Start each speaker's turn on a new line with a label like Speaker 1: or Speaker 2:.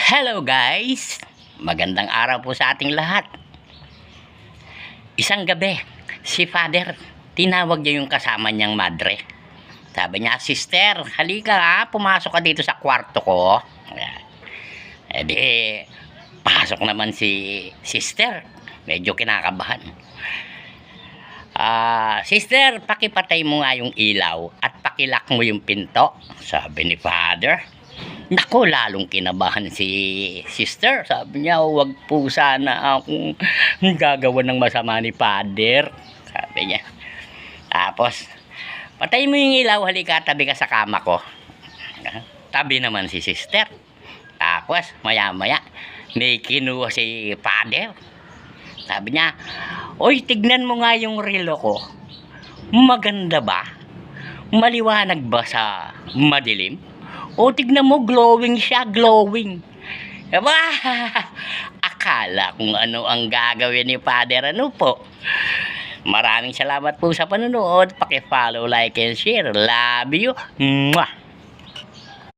Speaker 1: Hello guys! Magandang araw po sa ating lahat. Isang gabi, si Father, tinawag niya yung kasama niyang madre. Sabi niya, "Sister, halika ha, pumasok ka dito sa kwarto ko." Eh di, pasok naman si sister. Medyo kinakabahan. "Sister, pakipatay mo nga yung ilaw at pakilak mo yung pinto," sabi ni Father. Naku, lalong kinabahan si sister. Sabi niya, "Huwag po sana akong gagawa ng masama ni Father," sabi niya. Tapos, "Patay mo yung ilaw, halika, tabi ka sa kama ko." Tabi naman si sister. Tapos, maya-maya, may kinuha si Father. Sabi niya, "Oy, tignan mo nga yung relo ko. Maganda ba? Maliwanag ba sa madilim? O tignan mo, glowing siya, glowing." Aba, akala kung ano ang gagawin ni Father. Ano po? Maraming salamat po sa panonood. Paki-follow, like, and share. Love you. Mwah!